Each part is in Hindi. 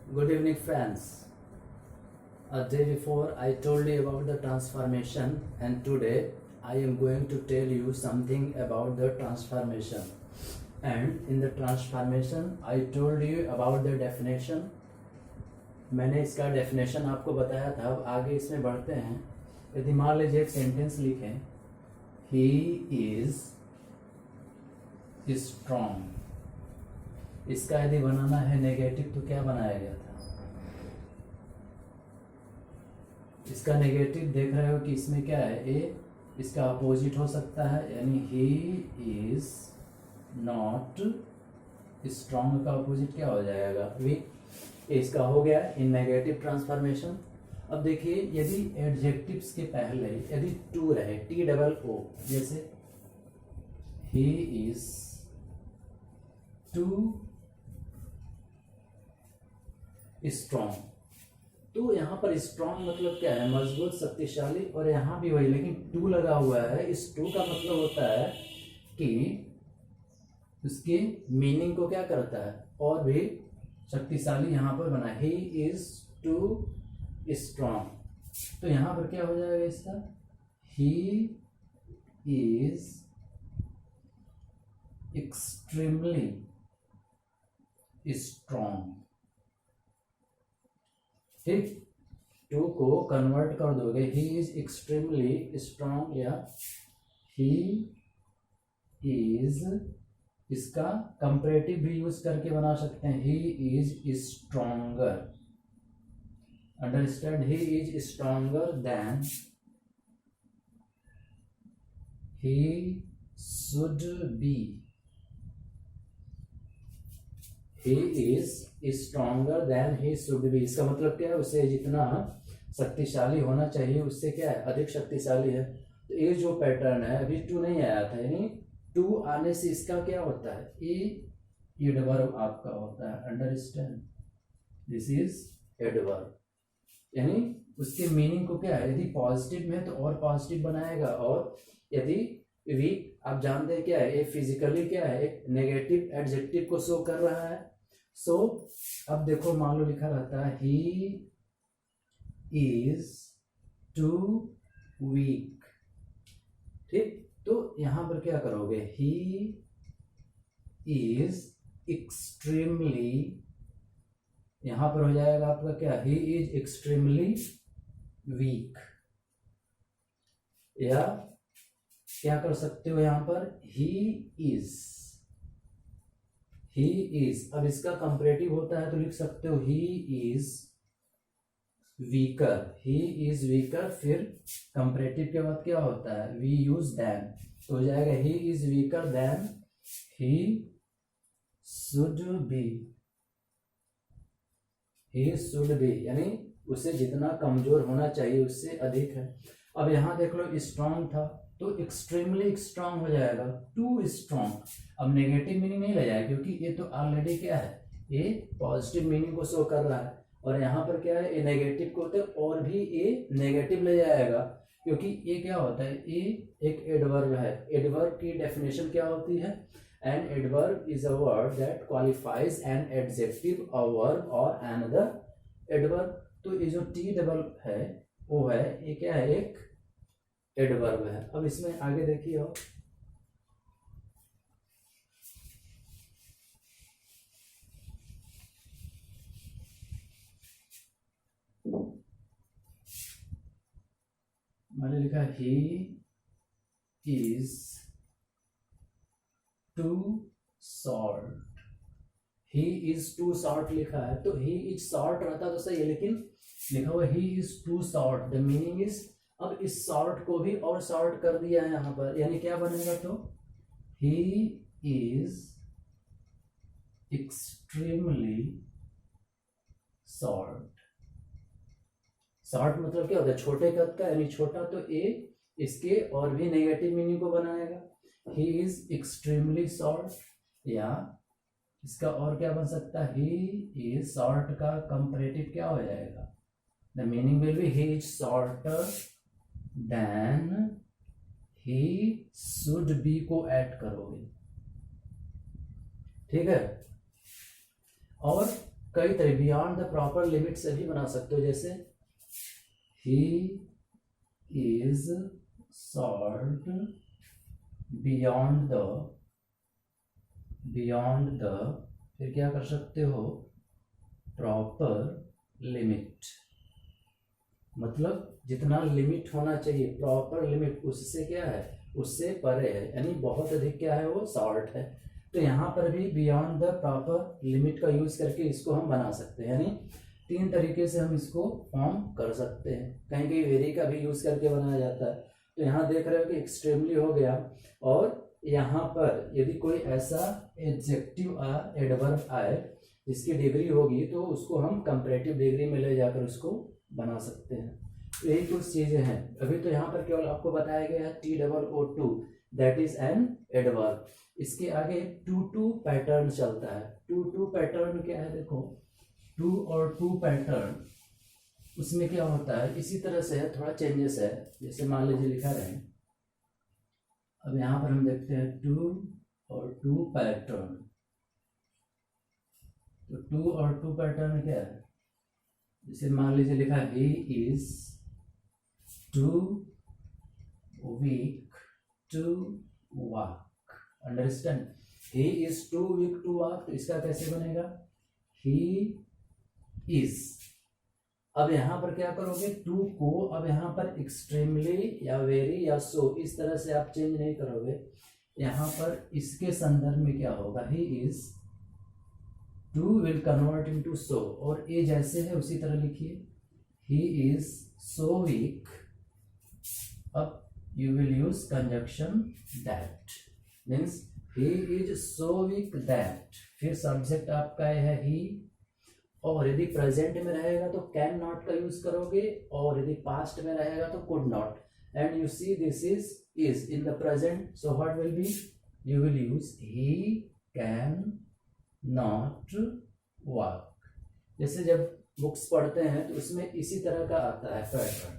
Good evening, friends. A day before, I told you about the transformation, and today I am going to tell you something about the transformation. And in the transformation, I told you about the definition. मैंने इसका डेफिनेशन आपको बताया था. अब आगे इसमें बढ़ते हैं. यदि मान लीजिए एक सेंटेंस लिखें, ही इज स्ट्रॉन्ग. इसका यदि बनाना है नेगेटिव तो क्या बनाया गया था? इसका नेगेटिव देख रहे हो कि इसमें क्या है, ए इसका अपोजिट हो सकता है, यानी ही इज नॉट स्ट्रॉन्ग का अपोजिट क्या हो जाएगा? वीक. इसका हो गया इन नेगेटिव ट्रांसफॉर्मेशन. अब देखिए, यदि एडजेक्टिव्स के पहले यदि टू रहे, टी डबल ओ, जैसे ही इज टू स्ट्रॉन्ग, तो यहाँ पर स्ट्रॉन्ग मतलब क्या है? मजबूत, शक्तिशाली. और यहाँ भी वही, लेकिन टू लगा हुआ है. इस टू का मतलब होता है कि उसके मीनिंग को क्या करता है? और भी शक्तिशाली यहाँ पर बना. ही इज टू स्ट्रॉन्ग, तो यहाँ पर क्या हो जाएगा इसका? He is extremely strong. ठीक, टू को कन्वर्ट कर दोगे, ही इज एक्सट्रीमली स्ट्रॉन्ग या ही इज, इसका कंपैरेटिव भी यूज करके बना सकते हैं. He is stronger. Understand? He is stronger than he should be. He is stronger than he should be. इसका मतलब क्या है? उसे जितना शक्तिशाली होना चाहिए उससे क्या है? अधिक शक्तिशाली है. तो ये जो पैटर्न है, अभी टू नहीं आया था, यानी टू आने से इसका क्या होता है? ये एडवर्ब आपका होता है. अंडरस्टैंड? दिस इज एडवर्ब, यानी उसके मीनिंग को क्या है? यदि पॉजिटिव में तो और पॉजिटिव बनाएगा, और यदि वीक, आप जानते हैं क्या है, ये फिजिकली क्या है? एक नेगेटिव एडजेक्टिव को शो कर रहा है. सो अब देखो, मान लो लिखा रहता है ही इज टू वीक. ठीक, तो यहां पर क्या करोगे? ही इज एक्सट्रीमली, यहां पर हो जाएगा आपका क्या? He is extremely weak. या क्या कर सकते हो यहां पर? He is. अब इसका कंपैरेटिव होता है तो लिख सकते हो he is weaker. He is weaker, फिर कंपैरेटिव के बाद क्या होता है? वी यूज देन, तो हो जाएगा he is weaker than he should be. He should be, यानी उसे जितना कमजोर होना चाहिए उससे अधिक है. अब यहां देख लो, स्ट्रॉन्ग था तो एक्सट्रीमली स्ट्रॉन्ग हो जाएगा. टू स्ट्रॉन्ग, अब नेगेटिव मीनिंग नहीं ले जाएगा, क्योंकि ये तो ऑलरेडी क्या है? ये पॉजिटिव मीनिंग को शो कर रहा है. और यहाँ पर क्या है? ये नेगेटिव को होते और भी ये नेगेटिव ले जाएगा, क्योंकि ये क्या होता है? ये एक एडवर्ब है. एडवर्ब की डेफिनेशन क्या होती है? An adverb is a word that qualifies an adjective, a verb और अनदर एडवर्ब. तो ये जो टी डबल है वो है, ये क्या है? एक एडवर्ब है. अब इसमें आगे देखिए, और मैंने लिखा he is too short. He is too short लिखा है, तो ही इज शॉर्ट रहता तो सही है, लेकिन लिखा हुआ he is too short. The meaning is, अब इस शॉर्ट को भी और शॉर्ट कर दिया है यहां पर, यानी क्या बनेगा? तो ही इज एक्सट्रीमली शॉर्ट. शॉर्ट मतलब क्या होता है? छोटे कद का, यानी छोटा. तो ए इसके और भी नेगेटिव मीनिंग को बनाएगा. ही इज एक्सट्रीमली शॉर्ट, या इसका और क्या बन सकता है? ही इज शॉर्ट का कंपैरेटिव क्या हो जाएगा? The meaning will be he is shorter than he should be को ऐड करोगे. ठीक है, और कई तरह बियॉन्ड द प्रॉपर लिमिट से भी बना सकते हो, जैसे ही इज शॉर्ट बियॉन्ड द फिर क्या कर सकते हो, प्रॉपर लिमिट, मतलब जितना लिमिट होना चाहिए प्रॉपर लिमिट उससे क्या है, उससे परे है, यानी बहुत अधिक क्या है वो शॉर्ट है। तो यहाँ पर भी बियॉन्ड द प्रॉपर लिमिट का यूज करके इसको हम बना सकते हैं, यानी 3 तरीके से हम इसको फॉर्म कर सकते हैं। कहीं कहीं वेरी का भी यूज करके बनाया जाता है। तो यहाँ देख रहे हो कि एक्सट्रीमली हो गया, और यहाँ पर यदि कोई ऐसा एडजेक्टिव एडवर्ब आए जिसकी डिग्री होगी तो उसको हम कंपैरेटिव डिग्री में ले जाकर उसको बना सकते हैं। तो यही कुछ चीजें हैं। अभी तो यहाँ पर केवल आपको बताया गया है TOO2 that is an adverb. इसके आगे टू पैटर्न चलता है। टू पैटर्न क्या है, देखो टू और टू पैटर्न उसमें क्या होता है, इसी तरह से है, थोड़ा चेंजेस है। जैसे मान लीजिए लिखा रहे, अब यहाँ पर हम देखते हैं टू और टू पैटर्न। तो टू और टू पैटर्न में क्या है, जैसे मान लीजिए लिखा है he is too weak to walk. Understand, he is too weak to walk, तो इसका कैसे बनेगा, ही इज। अब यहां पर क्या करोगे, टू को अब यहां पर एक्सट्रीमली या वेरी या सो इस तरह से आप चेंज नहीं करोगे। यहां पर इसके संदर्भ में क्या होगा, he is too will convert into so, और ए जैसे है उसी तरह लिखिए, ही इज सो वीक। अब you will use conjunction that, means he is so weak that, फिर सब्जेक्ट आपका है he, और यदि प्रेजेंट में रहेगा तो कैन नॉट का यूज करोगे, और यदि पास्ट में रहेगा तो could not. And you see this is in the present, so what will be, you will use he can not walk। जैसे जब बुक्स पढ़ते हैं तो उसमें इसी तरह का आता है पैटर्न,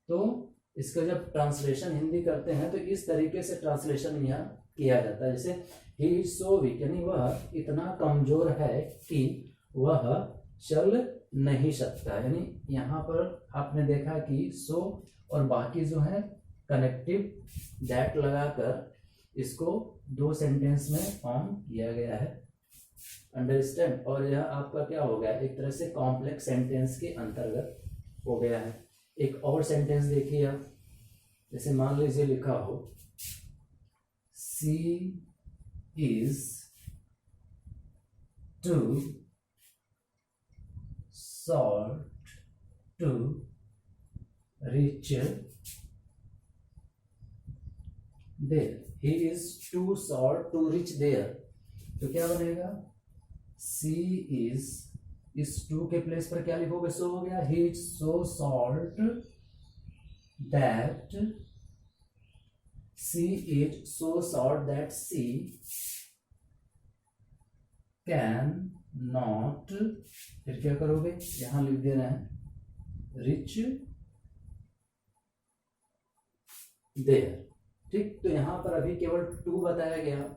तो इसका जब ट्रांसलेशन हिंदी करते हैं तो इस तरीके से ट्रांसलेशन यहाँ किया जाता है। जैसे ही इज सो वीक, यानी वह इतना कमजोर है कि वह चल नहीं सकता। यानी यहाँ पर आपने देखा कि सो और बाकी जो है कनेक्टिव दैट लगाकर इसको 2 सेंटेंस में फॉर्म किया गया है। अंडरस्टैंड, और यह आपका क्या हो गया, एक तरह से कॉम्प्लेक्स सेंटेंस के अंतर्गत हो गया है। एक और सेंटेंस देखिए आप, जैसे मान लीजिए लिखा हो she is too short to reach there, he is too short to reach there, तो क्या बनेगा, सी इस टू के प्लेस पर क्या लिखोगे, सो हो गया, he is so short that she is so short that she can not, फिर क्या करोगे, यहां लिख देना है रिच देयर। ठीक, तो यहां पर अभी केवल टू बताया गया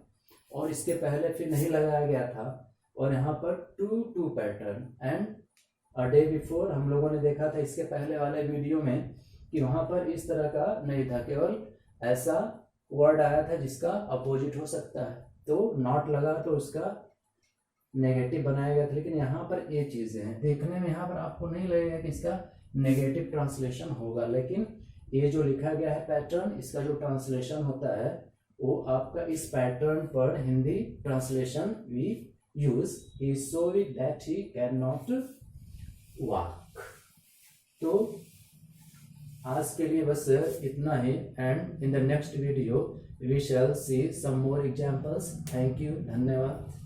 और इसके पहले फिर नहीं लगाया गया था, और यहाँ पर too pattern. And a day before हम लोगों ने देखा था इसके पहले वाले वीडियो में कि वहां पर इस तरह का नहीं था, केवल ऐसा वर्ड आया था जिसका अपोजिट हो सकता है, तो नॉट लगा तो उसका नेगेटिव बनाया गया था। लेकिन यहाँ पर ये चीजें हैं, देखने में यहाँ पर आपको नहीं लगेगा कि इसका नेगेटिव ट्रांसलेशन होगा, लेकिन ये जो लिखा गया है पैटर्न, इसका जो ट्रांसलेशन होता है वो आपका इस पैटर्न पर Hindi translation we use, he is so weak that he cannot walk। तो आज के लिए बस इतना ही, and in the next video we shall see some more examples. Thank you, धन्यवाद।